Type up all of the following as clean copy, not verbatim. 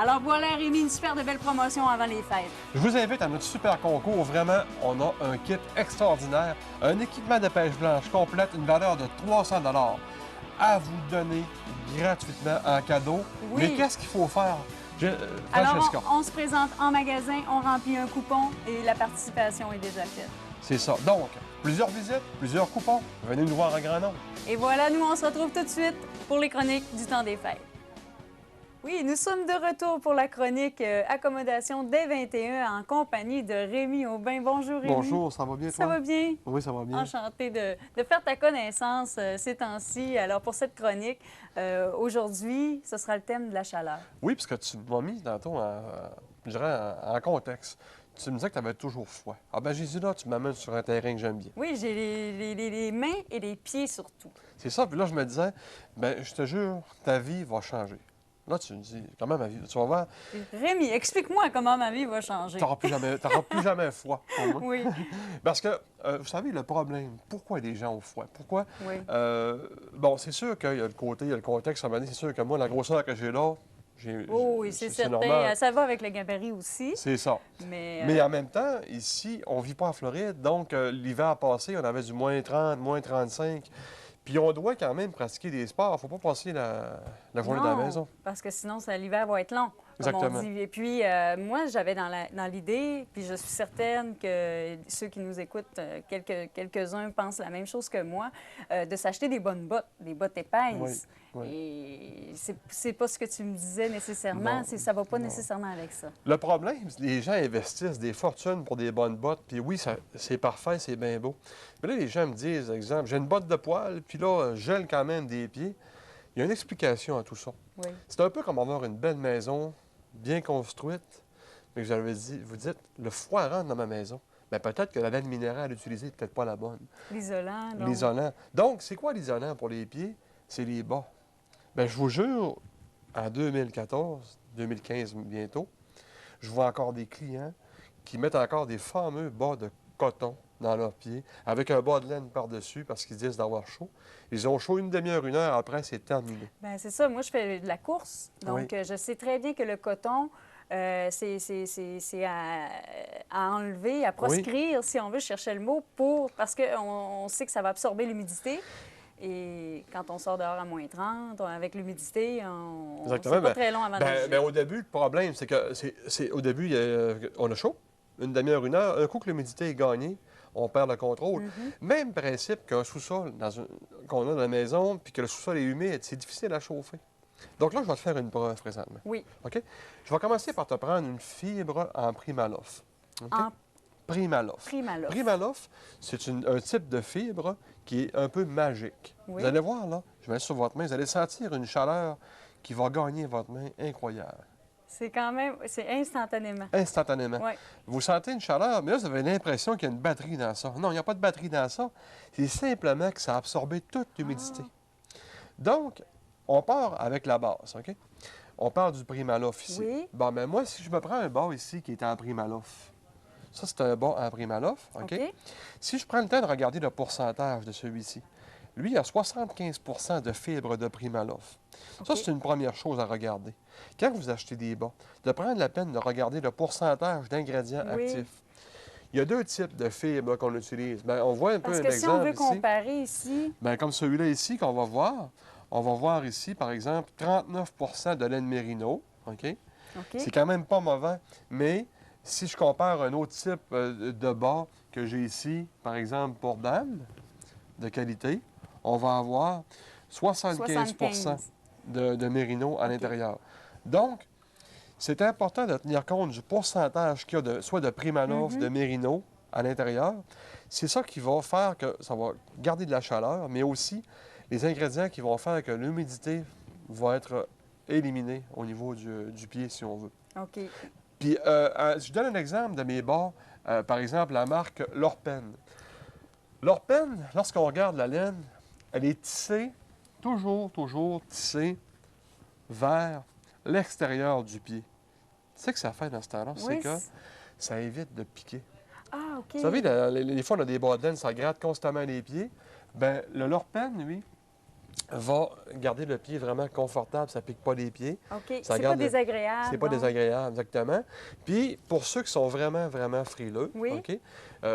Alors voilà, Rémi, une super de belle promotion avant les fêtes. Je vous invite à notre super concours. Vraiment, on a un kit extraordinaire, un équipement de pêche blanche complète, une valeur de 300 à vous donner gratuitement en cadeau. Oui. Mais qu'est-ce qu'il faut faire? Alors, Francesca. on se présente en magasin, on remplit un coupon et la participation est déjà faite. C'est ça. Donc, plusieurs visites, plusieurs coupons. Venez nous voir en grand nombre. Et voilà, nous, on se retrouve tout de suite pour les chroniques du temps des fêtes. Oui, nous sommes de retour pour la chronique Accommodation dès 21 en compagnie de Rémi Aubin. Bonjour, Rémi. Bonjour, ça va bien, toi? Ça va bien? Oui, ça va bien. Enchantée de faire ta connaissance ces temps-ci. Alors, pour cette chronique, aujourd'hui, ce sera le thème de la chaleur. Oui, parce que tu m'as mis tantôt je dirais en contexte. Tu me disais que tu avais toujours froid. Ah ben j'ai dit là, tu m'amènes sur un terrain que j'aime bien. Oui, j'ai les mains et les pieds surtout. C'est ça, puis là, je me disais, ben je te jure, ta vie va changer. Là, tu me dis, comment ma vie? Tu vas voir, Rémi, explique-moi comment ma vie va changer. tu n'auras plus jamais froid pour moi. Oui, Parce que, vous savez, le problème, pourquoi les gens ont froid? Pourquoi? oui. Bon, c'est sûr qu'il y a le côté, il y a le contexte. À un moment donné, c'est sûr que moi, la grosseur que j'ai là, Oh oui, c'est certain. normal. Ça va avec le gabarit aussi. C'est ça. Mais en même temps, ici, on ne vit pas en Floride. Donc, l'hiver passé, on avait du moins 30, moins 35. Puis on doit quand même pratiquer des sports. Il ne faut pas passer la journée dans la maison. Parce que sinon, l'hiver va être long, comme Exactement. on dit. Et puis, moi, j'avais dans l'idée, puis je suis certaine que ceux qui nous écoutent, quelques-uns pensent la même chose que moi, de s'acheter des bottes épaisses. Oui. Et c'est pas ce que tu me disais nécessairement, Non, ça va pas non. nécessairement avec ça. Le problème, les gens investissent des fortunes pour des bonnes bottes. Puis oui, c'est parfait, c'est bien beau. Mais là, les gens me disent, exemple, j'ai une botte de poil, puis là, je gèle quand même des pieds. Il y a une explication à tout ça. Oui. C'est un peu comme avoir une belle maison, bien construite, mais que vous dites, le froid rentre dans ma maison. Bien, peut-être que la laine minérale utilisée n'est peut-être pas la bonne. L'isolant, donc. L'isolant. Donc, c'est quoi l'isolant pour les pieds? C'est les bas. Bien, je vous jure, en 2014, 2015 bientôt, je vois encore des clients qui mettent encore des fameux bas de coton dans leurs pieds, avec un bas de laine par-dessus parce qu'ils disent d'avoir chaud. Ils ont chaud une demi-heure, une heure, après, c'est terminé. Bien, c'est ça. Moi, je fais de la course. Donc, Oui. je sais très bien que le coton, c'est à enlever, à proscrire, si on veut chercher le mot, parce qu'on sait que ça va absorber l'humidité. Et quand on sort dehors à moins 30, avec l'humidité, c'est pas très long avant de ben, au début, le problème, c'est que au début, on a chaud, une demi-heure, une heure. Un coup que l'humidité est gagnée, on perd le contrôle. Même principe qu'un sous-sol qu'on a dans la maison, puis que le sous-sol est humide, c'est difficile à chauffer. Donc là, je vais te faire une preuve présentement. Oui. OK? Je vais commencer par te prendre une fibre en Primaloft. OK? En Primaloft. Primaloft. Primaloft, c'est un type de fibre qui est un peu magique. Oui. Vous allez voir, là, je vais mettre sur votre main, vous allez sentir une chaleur qui va gagner votre main incroyable. C'est instantanément. Instantanément. Oui. Vous sentez une chaleur, mais là, vous avez l'impression qu'il y a une batterie dans ça. Non, il n'y a pas de batterie dans ça. C'est simplement que ça a absorbé toute l'humidité. Donc, on part avec la base, OK? On part du Primaloft ici. Oui. Bon, mais moi, si je me prends un bas ici qui est en Primaloft, ça, c'est un bas en Primaloft, OK? OK. Si je prends le temps de regarder le pourcentage de celui-ci, lui, il a 75 de fibres de Primaloft. Ça, OK. c'est une première chose à regarder. Quand vous achetez des bas, de prendre la peine de regarder le pourcentage d'ingrédients Oui. actifs. Il y a deux types de fibres qu'on utilise. Bien, on voit un peu Parce un que si on exemple veut ici. comparer ici, Bien, comme celui-là ici qu'on va voir, on va voir ici, par exemple, 39 de laine mérino. OK? OK. C'est quand même pas mauvais, mais si je compare un autre type de bas que j'ai ici, par exemple, pour dames de qualité, on va avoir 75 de mérino à l'intérieur. Donc, c'est important de tenir compte du pourcentage qu'il y a soit de Primaloft, de mérino à l'intérieur. C'est ça qui va faire que ça va garder de la chaleur, mais aussi les ingrédients qui vont faire que l'humidité va être éliminée au niveau du pied, si on veut. OK. Puis, je donne un exemple de mes bas, par exemple, la marque Lorpen. Lorpen, lorsqu'on regarde la laine, elle est tissée, toujours tissée vers l'extérieur du pied. Tu sais que ça fait dans ce temps-là? Oui, C'est que ça évite de piquer. Ah, OK. Vous savez, les fois, on a des bas de laine, ça gratte constamment les pieds. Bien, le Lorpen, lui, va garder le pied vraiment confortable, ça ne pique pas les pieds. OK. Ça C'est pas garde désagréable. C'est pas donc. désagréable, exactement. Puis, pour ceux qui sont vraiment, vraiment frileux, Oui. OK?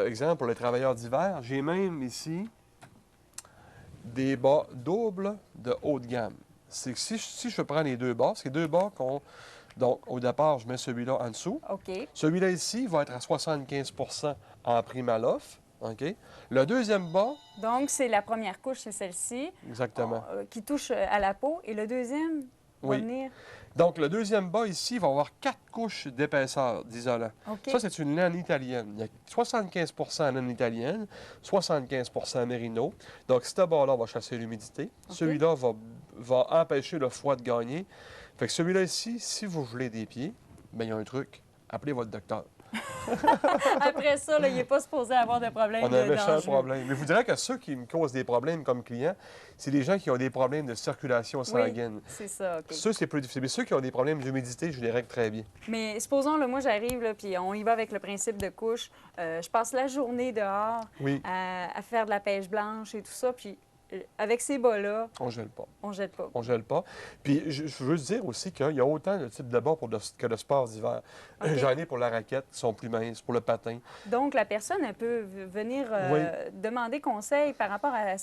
Exemple, pour les travailleurs d'hiver, j'ai même ici des bas doubles de haut de gamme. C'est que si je prends les deux bas, c'est deux bas qu'on... Donc, au départ, je mets celui-là en dessous. OK. Celui-là ici va être à 75 en prime à l'offre. OK? Le deuxième bas, Donc, c'est la première couche, c'est celle-ci, exactement. qui touche à la peau. Et le deuxième va Oui. venir... Donc, le deuxième bas ici va avoir 4 couches d'épaisseur d'isolant. OK. Ça, c'est une laine italienne. Il y a 75 laine italienne, 75 mérino. Donc, ce bas-là va chasser l'humidité. OK. Celui-là va empêcher le froid de gagner. Fait que celui-là ici, si vous voulez des pieds, bien, il y a un truc. Appelez votre docteur. Après ça, là, il n'est pas supposé avoir de problème On a un de méchant danger. problème. Mais je vous dirais que ceux qui me causent des problèmes comme clients, c'est les gens qui ont des problèmes de circulation sanguine. Oui, c'est ça, OK. Ceux, c'est plus difficile. Mais ceux qui ont des problèmes d'humidité, je les règle très bien. Mais supposons, là, moi, j'arrive, là, puis on y va avec le principe de couche. Je passe la journée dehors Oui, à faire de la pêche blanche et tout ça, puis avec ces bas-là, on gèle pas. on jette pas. On gèle pas. Puis je veux dire aussi qu'il y a autant de types de bas que de sport d'hiver. OK. J'en ai pour la raquette, qui sont plus minces, pour le patin. Donc, la personne, elle peut venir Oui. demander conseil par rapport à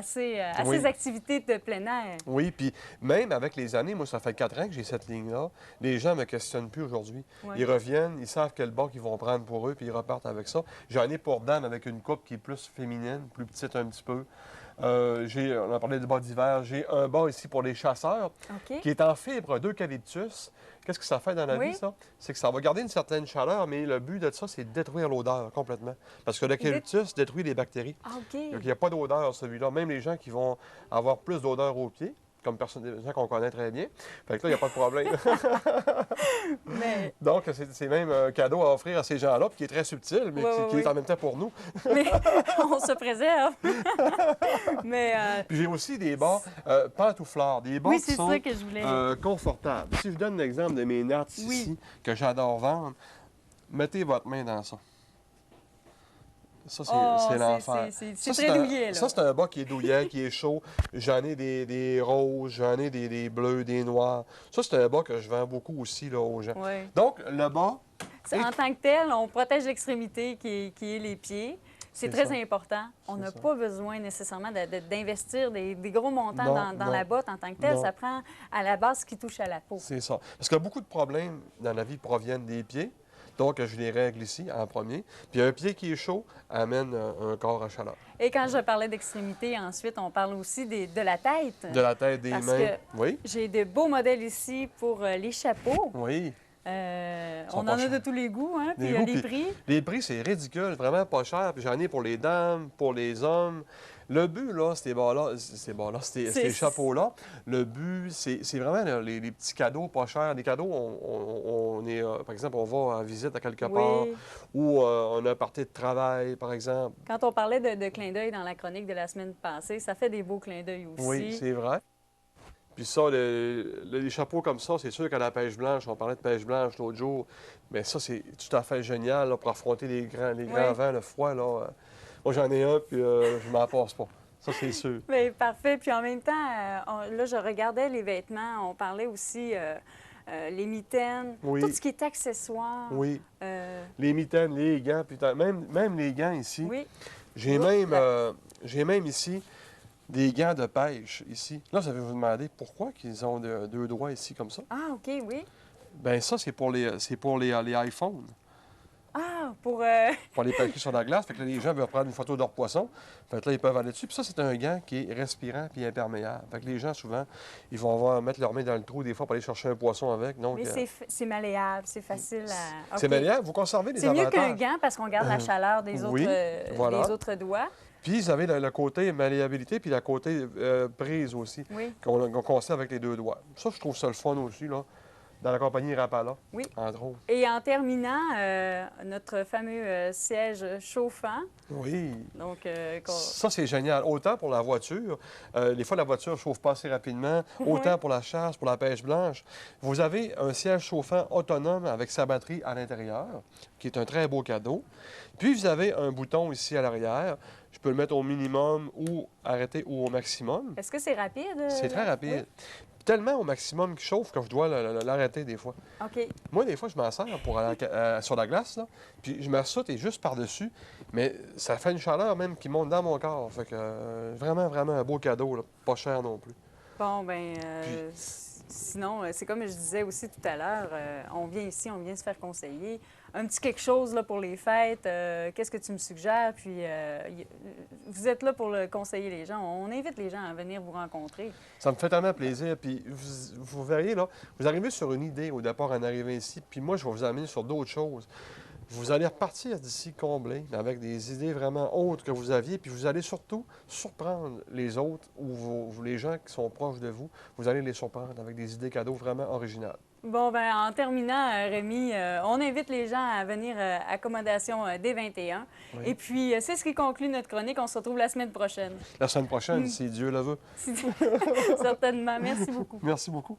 ses Oui. activités de plein air. Oui, puis même avec les années, moi, ça fait 4 ans que j'ai cette ligne-là. Les gens ne me questionnent plus aujourd'hui. Oui. Ils reviennent, ils savent quel bas qu'ils vont prendre pour eux, puis ils repartent avec ça. J'en ai pour dames avec une coupe qui est plus féminine, plus petite un petit peu. On a parlé de bas d'hiver. J'ai un bas ici pour les chasseurs OK. qui est en fibre d'eucalyptus. Qu'est-ce que ça fait dans la Oui. vie, ça? C'est que ça va garder une certaine chaleur, mais le but de ça, c'est de détruire l'odeur complètement. Parce que l'eucalyptus détruit les bactéries. Ah, OK. Donc, il n'y a pas d'odeur, celui-là. Même les gens qui vont avoir plus d'odeur aux pieds, comme des gens qu'on connaît très bien. Fait que là, il n'y a pas de problème. Mais, Donc, c'est même un cadeau à offrir à ces gens-là, puis qui est très subtil, mais Oui, qui oui, est en même temps pour nous. mais on se préserve. Mais Puis j'ai aussi des bas pantouflards, des bas oui, qui c'est sont ça que je voulais. confortables. Si je donne l'exemple de mes Nats Oui. ici, que j'adore vendre, mettez votre main dans ça. Ça, c'est l'enfer. C'est Ça, très un- douillet, là. Ça, c'est un bas qui est douillet, qui est chaud. J'en ai des roses, j'en ai des bleus, des noirs. Ça, c'est un bas que je vends beaucoup aussi là, aux gens. Oui. Donc, le bas, En tant que tel, on protège l'extrémité qui est les pieds. C'est très ça. important. On C'est n'a ça. pas besoin nécessairement d'investir des gros montants Non, dans non. la botte en tant que tel. Non. Ça prend à la base ce qui touche à la peau. c'est ça. Parce que beaucoup de problèmes dans la vie proviennent des pieds. Donc, je les règle ici en premier. Puis un pied qui est chaud amène un corps à chaleur. Et quand je parlais d'extrémité, ensuite, on parle aussi de la tête. De la tête, des Parce mains. que- Oui, J'ai de beaux modèles ici pour les chapeaux. oui. sont On pas en a chers. de tous les goûts, hein? Puis Les goûts, les puis- prix. Les prix, c'est ridicule, vraiment pas cher. Puis j'en ai pour les dames, pour les hommes. Le but, là, ces chapeaux-là, le but, c'est vraiment là, les petits cadeaux pas chers. Des cadeaux, on est, par exemple, on va en visite à quelque part, Oui. ou on a un party de travail, par exemple. Quand on parlait de clin d'œil dans la chronique de la semaine passée, ça fait des beaux clins d'œil aussi. Oui, c'est vrai. Puis ça, les chapeaux comme ça, c'est sûr qu'à la pêche blanche, on parlait de pêche blanche l'autre jour, mais ça, c'est tout à fait génial là, pour affronter les grands vents, le froid. Là. Moi, j'en ai un, puis je m'en passe pas. Ça, c'est sûr. Mais parfait. Puis en même temps, là, je regardais les vêtements. On parlait aussi les mitaines, Oui. tout ce qui est accessoires. Oui. Euh, Les mitaines, les gants, puis même les gants ici. oui. J'ai Oui. même ici des gants de pêche ici. Là, vous allez vous demander pourquoi ils ont deux doigts ici comme ça. Ah, OK, oui. Bien, ça, c'est pour les iPhones. Ah, pour... Pour les pêcher sur la glace. Fait que là, les gens veulent prendre une photo de leur poisson. Fait que là, ils peuvent aller dessus. Puis ça, c'est un gant qui est respirant puis imperméable. Fait que les gens, souvent, ils vont mettre leur main dans le trou des fois pour aller chercher un poisson avec. Donc, Mais c'est malléable, c'est facile à... c'est OK. malléable. Vous conservez les C'est mieux avantages. qu'un gant parce qu'on garde la chaleur des autres, oui, voilà. des autres doigts. Puis, vous avez le côté malléabilité puis le côté prise aussi, Oui. qu'on sait avec les deux doigts. Ça, je trouve ça le fun aussi, là. dans la compagnie Rapala, Oui. entre autres. Et en terminant, notre fameux siège chauffant. Oui. Donc, ça, c'est génial. Autant pour la voiture, des fois, la voiture ne chauffe pas assez rapidement, autant Oui. pour la chasse, pour la pêche blanche. Vous avez un siège chauffant autonome avec sa batterie à l'intérieur, qui est un très beau cadeau. Puis, vous avez un bouton ici à l'arrière. Je peux le mettre au minimum ou arrêter ou au maximum. Est-ce que c'est rapide? C'est très rapide. Tellement au maximum qu'il chauffe que je dois l'arrêter des fois. OK. Moi, des fois, je m'en sers pour aller sur la glace, là, puis je me saute et juste par-dessus, mais ça fait une chaleur même qui monte dans mon corps. Fait que vraiment, vraiment un beau cadeau, là, pas cher non plus. Bon, ben Puis, sinon, c'est comme je disais aussi tout à l'heure, on vient ici, on vient se faire conseiller. Un petit quelque chose là, pour les fêtes, qu'est-ce que tu me suggères? Puis, vous êtes là pour conseiller les gens. On invite les gens à venir vous rencontrer. ça me fait tellement plaisir. Puis vous verriez, là, vous arrivez sur une idée au départ en arrivant ici, puis moi, je vais vous amener sur d'autres choses. Vous allez repartir d'ici comblé, avec des idées vraiment autres que vous aviez, puis vous allez surtout surprendre les autres ou les gens qui sont proches de vous. Vous allez les surprendre avec des idées cadeaux vraiment originales. Bon, ben en terminant, Rémi, on invite les gens à venir à Accommodation dès 21. Oui. Et puis, c'est ce qui conclut notre chronique. On se retrouve la semaine prochaine. La semaine prochaine, si Dieu le veut. Certainement. Merci beaucoup. Merci beaucoup.